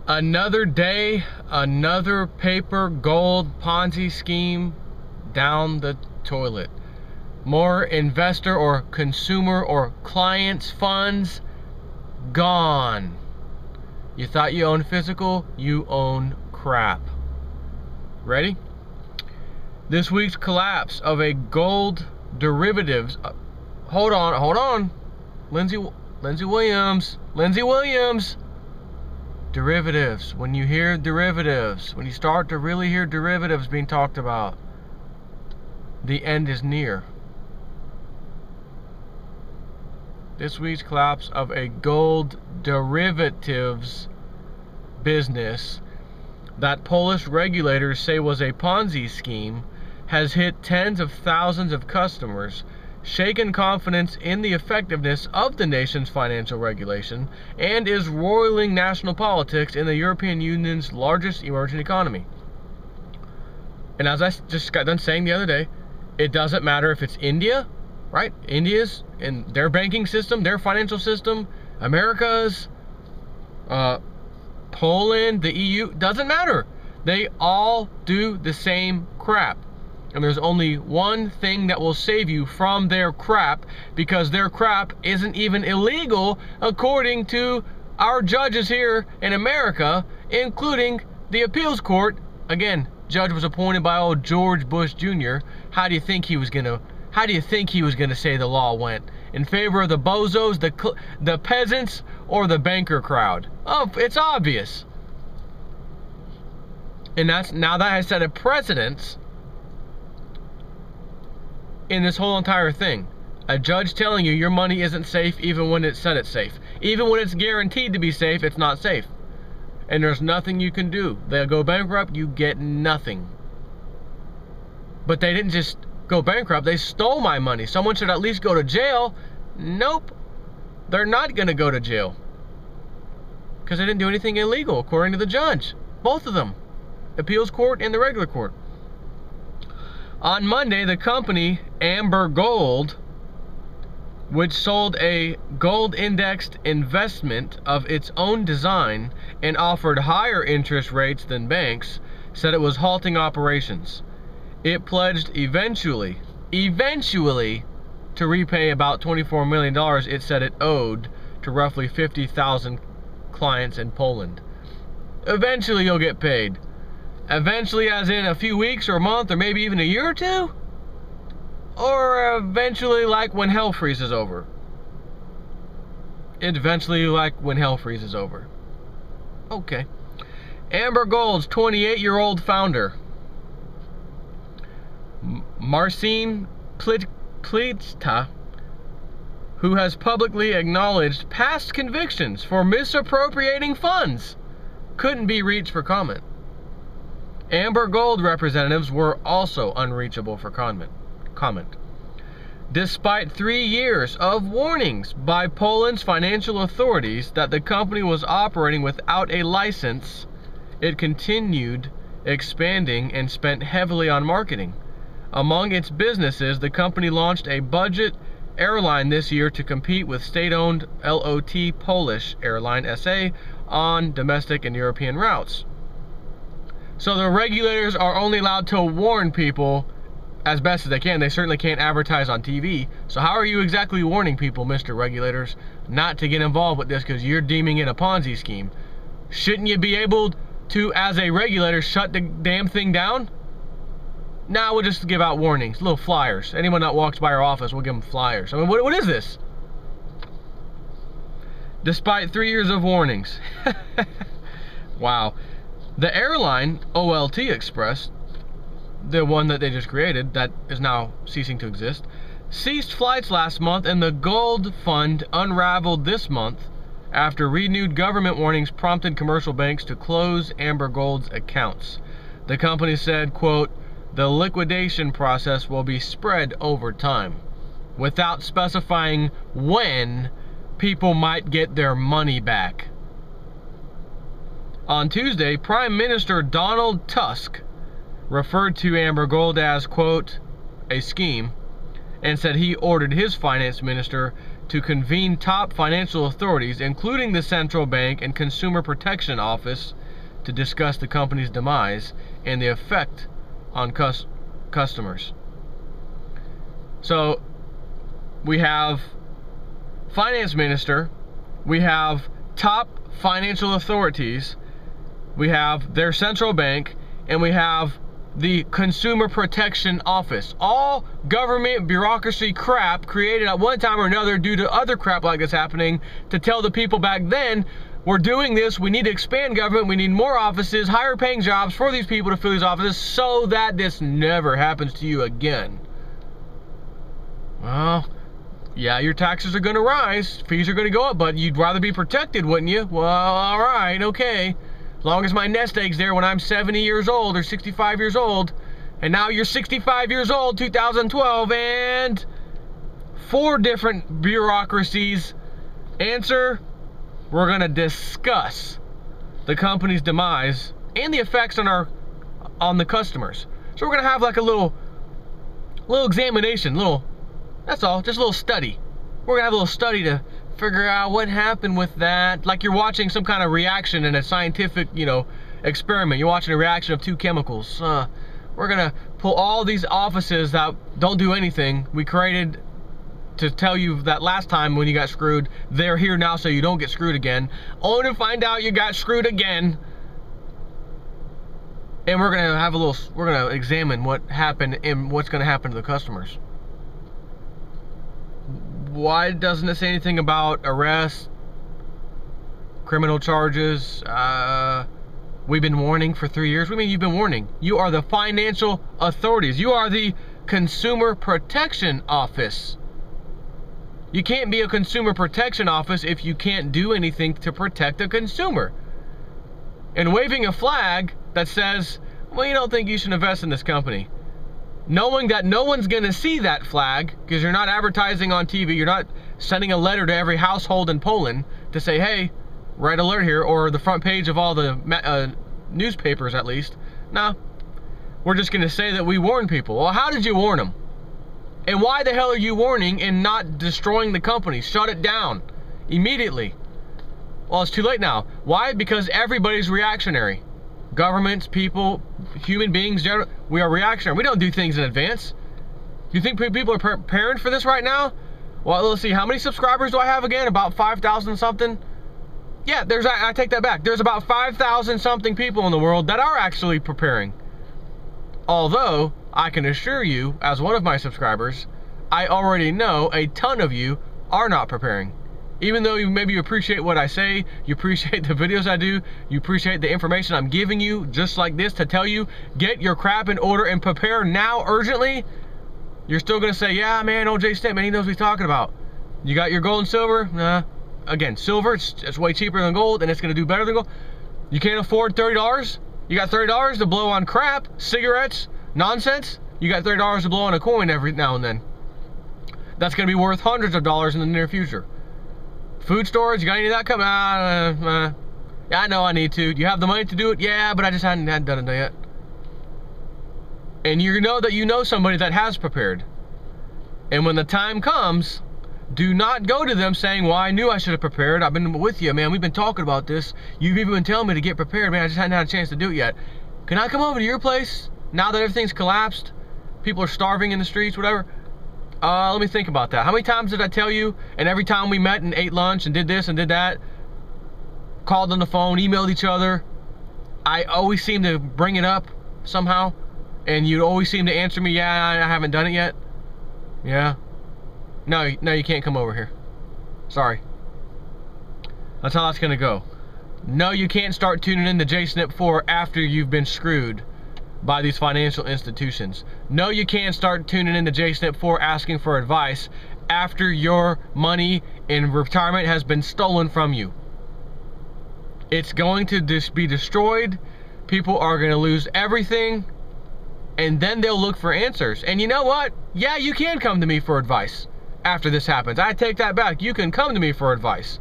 Another day, another paper gold Ponzi scheme down the toilet. More investor or consumer or clients' funds gone. You thought you owned physical, you own crap. Ready? This week's collapse of a gold derivatives. Hold on. Lindsay Williams. Derivatives. When you hear derivatives, when you start to really hear derivatives being talked about, the end is near. This week's collapse of a gold derivatives business that Polish regulators say was a Ponzi scheme has hit tens of thousands of customers, shaken confidence in the effectiveness of the nation's financial regulation, and is roiling national politics in the European Union's largest emerging economy. And as I just got done saying the other day, it doesn't matter if it's India, right? India's in their banking system, their financial system, America's, Poland, the EU, doesn't matter. They all do the same crap. And there's only one thing that will save you from their crap, because their crap isn't even illegal according to our judges here in America, including the appeals court. Again, judge was appointed by old George Bush Jr. How do you think he was gonna say the law went? In favor of the bozos, the peasants, or the banker crowd? Oh, it's obvious. And now that has set a precedence in this whole entire thing. A judge telling you your money isn't safe even when it said it's safe. Even when it's guaranteed to be safe, it's not safe. And there's nothing you can do. They'll go bankrupt, you get nothing. But they didn't just go bankrupt, they stole my money. Someone should at least go to jail. Nope. They're not gonna go to jail. Because they didn't do anything illegal, according to the judge. Both of them. Appeals court and the regular court. On Monday, the company Amber Gold, which sold a gold-indexed investment of its own design and offered higher interest rates than banks, said it was halting operations. It pledged eventually to repay about $24 million it said it owed to roughly 50,000 clients in Poland. Eventually you'll get paid. Eventually as in a few weeks or a month or maybe even a year or two? Or eventually like when hell freezes over? Eventually like when hell freezes over. Okay. Amber Gold's 28-year-old founder, Marcin Pliszta, who has publicly acknowledged past convictions for misappropriating funds, couldn't be reached for comment. Amber Gold representatives were also unreachable for comment. Despite 3 years of warnings by Poland's financial authorities that the company was operating without a license, it continued expanding and spent heavily on marketing. Among its businesses, the company launched a budget airline this year to compete with state-owned LOT Polish airline SA on domestic and European routes. So the regulators are only allowed to warn people as best as they can. They certainly can't advertise on TV. So how are you exactly warning people, Mr. Regulators, not to get involved with this because you're deeming it a Ponzi scheme? Shouldn't you be able to, as a regulator, shut the damn thing down? Nah, we'll just give out warnings, little flyers. Anyone that walks by our office, we'll give them flyers. I mean, what is this? Despite 3 years of warnings. Wow. The airline, OLT Express, the one that they just created, that is now ceasing to exist, ceased flights last month, and the Gold Fund unraveled this month after renewed government warnings prompted commercial banks to close Amber Gold's accounts. The company said, quote, "The liquidation process will be spread over time," without specifying when people might get their money back. On Tuesday, Prime Minister Donald Tusk referred to Amber Gold as, quote, "a scheme," and said he ordered his finance minister to convene top financial authorities, including the Central Bank and Consumer Protection Office, to discuss the company's demise and the effect on customers. So we have finance minister, we have top financial authorities, we have their central bank, and we have the Consumer Protection Office. All government bureaucracy crap created at one time or another due to other crap like this happening, to tell the people back then, we're doing this, we need to expand government, we need more offices, higher paying jobs for these people to fill these offices so that this never happens to you again. Well, yeah, your taxes are going to rise, fees are going to go up, but you'd rather be protected, wouldn't you? Well, all right, okay. As long as my nest egg's there when I'm 70 years old or 65 years old, and now you're 65 years old, 2012, and 4 different bureaucracies. Answer, we're going to discuss the company's demise and the effects on the customers. So we're going to have like a little examination, that's all, just a little study. We're going to have a little study to figure out what happened with that. Like you're watching some kind of reaction in a scientific, experiment. You're watching a reaction of 2 chemicals. We're going to pull all these offices that don't do anything we created to tell you that last time when you got screwed, they're here now so you don't get screwed again, only to find out you got screwed again. And we're going to examine what happened and what's going to happen to the customers. Why doesn't it say anything about arrest, criminal charges? We've been warning for 3 years. What do you mean you've been warning? You are the financial authorities. You are the Consumer Protection Office. You can't be a Consumer Protection Office if you can't do anything to protect the consumer. And waving a flag that says, well, you don't think you should invest in this company, knowing that no one's going to see that flag because you're not advertising on TV, you're not sending a letter to every household in Poland to say, hey, red alert here, or the front page of all the newspapers at least. No, we're just going to say that we warn people. Well, how did you warn them? And why the hell are you warning and not destroying the company? Shut it down immediately. Well, it's too late now. Why? Because everybody's reactionary. Governments, people, human beings, we are reactionary. We don't do things in advance. You think people are preparing for this right now? Well, let's see. How many subscribers do I have again? About 5,000 something? Yeah, I take that back. There's about 5,000 something people in the world that are actually preparing. Although, I can assure you, as one of my subscribers, I already know a ton of you are not preparing. Even though maybe you appreciate what I say, you appreciate the videos I do, you appreciate the information I'm giving you, just like this, to tell you, get your crap in order and prepare now urgently, you're still going to say, yeah, man, OJ Stitt, man, he knows what he's talking about. You got your gold and silver? Nah. Again, silver, it's way cheaper than gold, and it's going to do better than gold. You can't afford $30? You got $30 to blow on crap, cigarettes, nonsense? You got $30 to blow on a coin every now and then. That's going to be worth hundreds of dollars in the near future. Food storage, you got any of that coming? Yeah, I know I need to. Do you have the money to do it? Yeah, but I just hadn't done it yet. And you know that you know somebody that has prepared. And when the time comes, do not go to them saying, well, I knew I should have prepared. I've been with you, man. We've been talking about this. You've even been telling me to get prepared, man. I just hadn't had a chance to do it yet. Can I come over to your place now that everything's collapsed? People are starving in the streets, whatever. Let me think about that. How many times did I tell you? And every time we met and ate lunch and did this and did that, called on the phone, emailed each other, I always seem to bring it up somehow. And you'd always seem to answer me, yeah, I haven't done it yet. Yeah. No, you can't come over here. Sorry. That's how that's going to go. No, you can't start tuning in to JSNP4 after you've been screwed by these financial institutions. No, you can't start tuning in to JSNP4 asking for advice after your money in retirement has been stolen from you. It's going to be destroyed. People are going to lose everything, and then they'll look for answers. And you know what? Yeah, you can come to me for advice after this happens. I take that back. You can come to me for advice.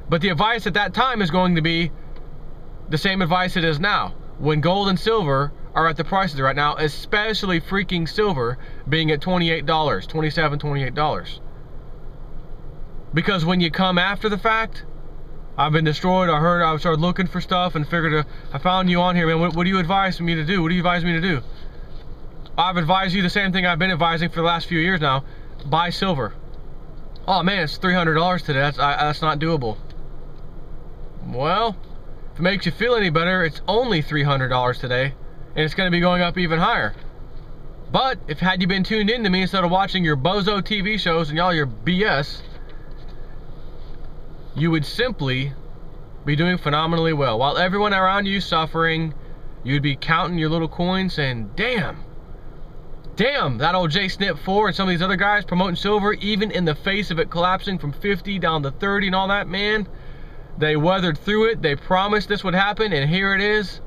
But the advice at that time is going to be the same advice it is now. When gold and silver are at the prices right now, especially freaking silver being at $28, $27, $28. Because when you come after the fact, I've been destroyed, I started looking for stuff and figured I found you on here, man. What do you advise me to do? What do you advise me to do? I've advised you the same thing I've been advising for the last few years now. Buy silver. Oh man, it's $300 today. That's not doable. Well, if it makes you feel any better, it's only $300 today, and it's going to be going up even higher. But if had you been tuned in to me instead of watching your bozo TV shows and all your BS, you would simply be doing phenomenally well. While everyone around you suffering, you'd be counting your little coins saying, damn, that old JSNIP4 and some of these other guys promoting silver, even in the face of it collapsing from 50 down to 30 and all that, man, they weathered through it. They promised this would happen, and here it is.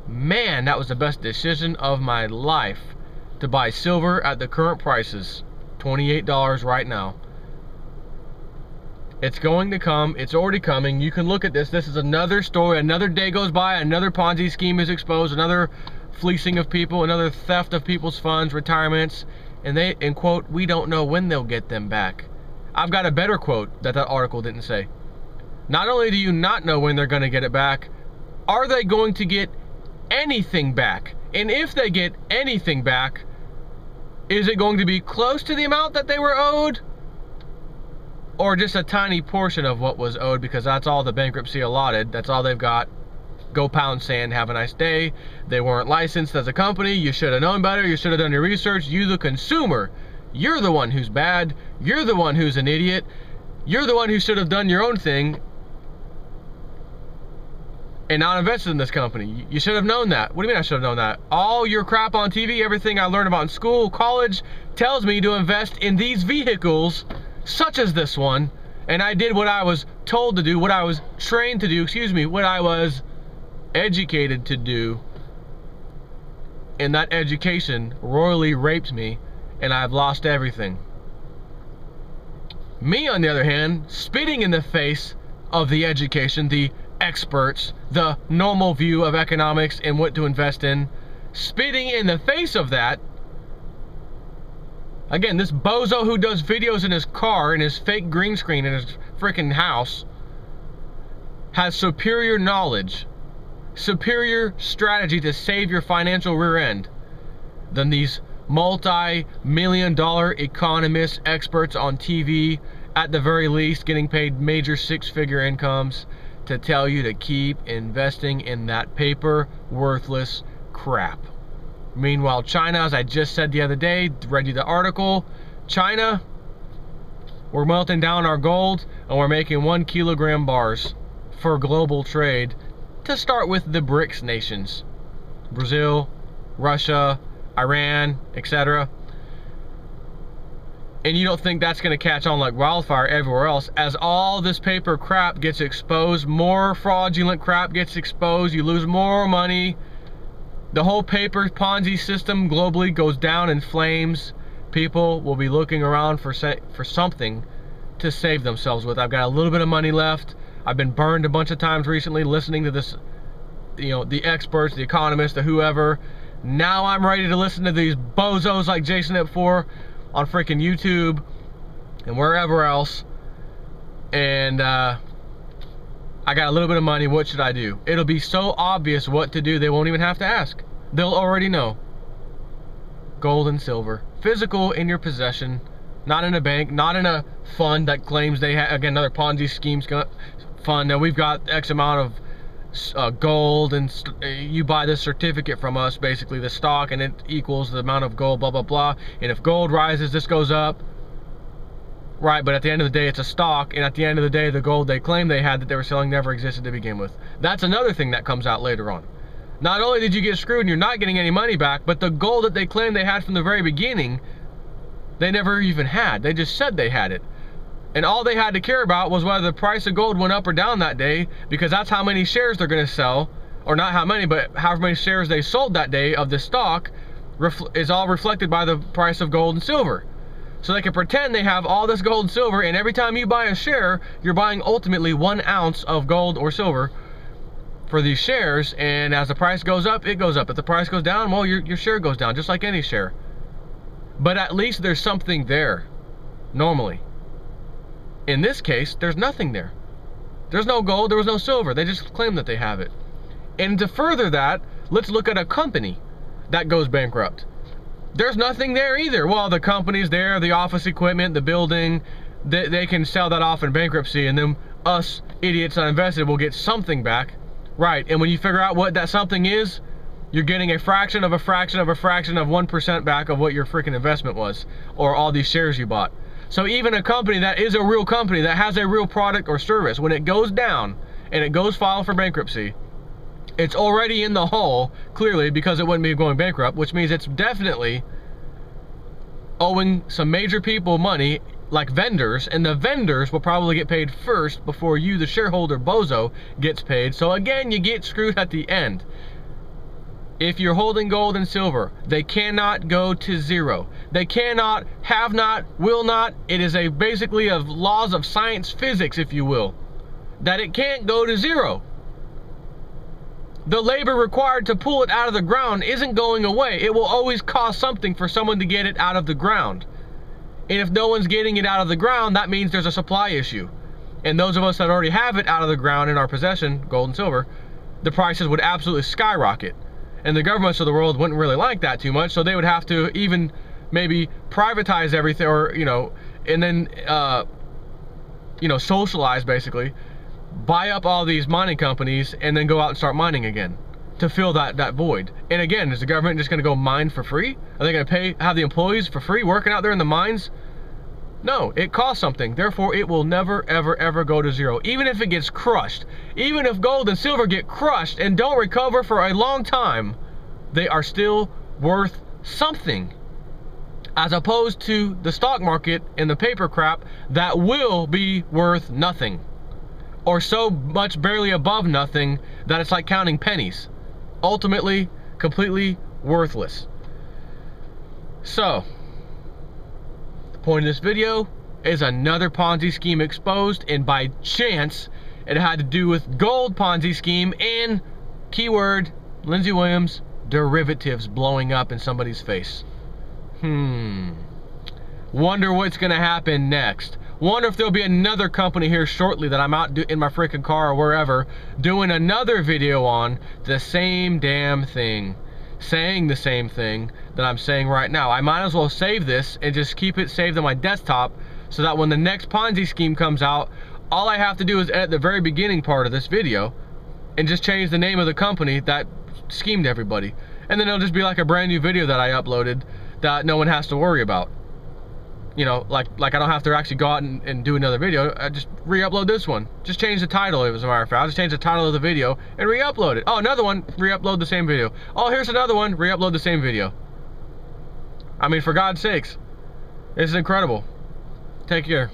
Man, that was the best decision of my life, to buy silver at the current prices, $28 right now. It's going to come. It's already coming. You can look at this. This is another story. Another day goes by. Another Ponzi scheme is exposed. Another fleecing of people. Another theft of people's funds, retirements. And they, in quote, we don't know when they'll get them back. I've got a better quote that article didn't say. Not only do you not know when they're going to get it back, are they going to get anything back? And if they get anything back, is it going to be close to the amount that they were owed? Or just a tiny portion of what was owed, because that's all the bankruptcy allotted. That's all they've got. Go pound sand, have a nice day. They weren't licensed as a company. You should have known better. You should have done your research. You, the consumer, you're the one who's bad. You're the one who's an idiot. You're the one who should have done your own thing and not invested in this company. You should have known that. What do you mean I should have known that? All your crap on TV, everything I learned about in school, college, tells me to invest in these vehicles, such as this one, and I did what I was told to do, what I was trained to do, what I was educated to do, and that education royally raped me, and I've lost everything. Me, on the other hand, spitting in the face of the education, the experts, the normal view of economics and what to invest in, spitting in the face of that. Again, this bozo who does videos in his car, in his fake green screen in his freaking house, has superior knowledge, superior strategy to save your financial rear end than these multi-million-dollar economists, experts on TV, at the very least getting paid major six-figure incomes, to tell you to keep investing in that paper worthless crap. Meanwhile, China, as I just said the other day, read you the article, China, we're melting down our gold and we're making 1 kilogram bars for global trade, to start with the BRICS nations, Brazil, Russia, Iran, etc. And you don't think that's going to catch on like wildfire everywhere else? As all this paper crap gets exposed, more fraudulent crap gets exposed, you lose more money. The whole paper Ponzi system globally goes down in flames. People will be looking around for something to save themselves with. I've got a little bit of money left. I've been burned a bunch of times recently listening to this, the experts, the economists, the whoever. Now I'm ready to listen to these bozos like JSNIP4 on freaking YouTube and wherever else, and I got a little bit of money. What should I do? It'll be so obvious what to do, they won't even have to ask. They'll already know. Gold and silver, physical in your possession, not in a bank, not in a fund that claims they have, again, another Ponzi scheme fund. Now we've got X amount of gold, and you buy this certificate from us, basically the stock, and it equals the amount of gold, blah blah blah, and if gold rises, this goes up, right? But at the end of the day, it's a stock, and at the end of the day, the gold they claim they had that they were selling never existed to begin with. That's another thing that comes out later on. Not only did you get screwed and you're not getting any money back, but the gold that they claimed they had from the very beginning, they never even had. They just said they had it. And all they had to care about was whether the price of gold went up or down that day, because that's how many shares they're going to sell, or not how many, but however many shares they sold that day of the stock is all reflected by the price of gold and silver. So they can pretend they have all this gold and silver, and every time you buy a share, you're buying ultimately 1 ounce of gold or silver for these shares, and as the price goes up, it goes up. If the price goes down, well, your share goes down, just like any share. But at least there's something there, normally. In this case, there's nothing there. There's no gold, there was no silver. They just claim that they have it. And to further that, let's look at a company that goes bankrupt. There's nothing there either. Well, the company's there, the office equipment, the building, they can sell that off in bankruptcy, and then us idiots that invested will get something back. Right, and when you figure out what that something is, you're getting a fraction of a fraction of a fraction of 1% back of what your freaking investment was, or all these shares you bought. So even a company that is a real company, that has a real product or service, when it goes down and it goes file for bankruptcy, it's already in the hole, clearly, because it wouldn't be going bankrupt, which means it's definitely owing some major people money, like vendors, and the vendors will probably get paid first before you, the shareholder bozo, gets paid. So again, you get screwed at the end. If you're holding gold and silver, they cannot go to zero. They cannot, have not, will not. It is basically of laws of science, physics, if you will, that it can't go to zero. The labor required to pull it out of the ground isn't going away. It will always cost something for someone to get it out of the ground. And if no one's getting it out of the ground, that means there's a supply issue. And those of us that already have it out of the ground in our possession, gold and silver, the prices would absolutely skyrocket. And the governments of the world wouldn't really like that too much, so they would have to even maybe privatize everything, or, you know, and then, you know, socialize, basically, buy up all these mining companies, and then go out and start mining again to fill that void. And again, is the government just going to go mine for free? Are they going to have the employees for free working out there in the mines? No, it costs something. Therefore, it will never, ever, ever go to zero. Even if it gets crushed, even if gold and silver get crushed and don't recover for a long time, they are still worth something. As opposed to the stock market and the paper crap that will be worth nothing. Or so much barely above nothing that it's like counting pennies. Ultimately, completely worthless. So, the point of this video is another Ponzi scheme exposed, and by chance, it had to do with gold Ponzi scheme and, keyword, Lindsey Williams, derivatives blowing up in somebody's face. Wonder what's gonna happen next. Wonder if there'll be another company here shortly that I'm out in my freaking car or wherever doing another video on the same damn thing, saying the same thing that I'm saying right now. I might as well save this and just keep it saved on my desktop, so that when the next Ponzi scheme comes out, all I have to do is edit the very beginning part of this video and just change the name of the company that schemed everybody, and then it'll just be like a brand new video that I uploaded that no one has to worry about. You know, like I don't have to actually go out and do another video. I just re-upload this one. Just change the title, as a matter of fact. I'll just change the title of the video and re-upload it. Oh, another one, re-upload the same video. Oh, here's another one, re-upload the same video. I mean, for God's sakes, this is incredible. Take care.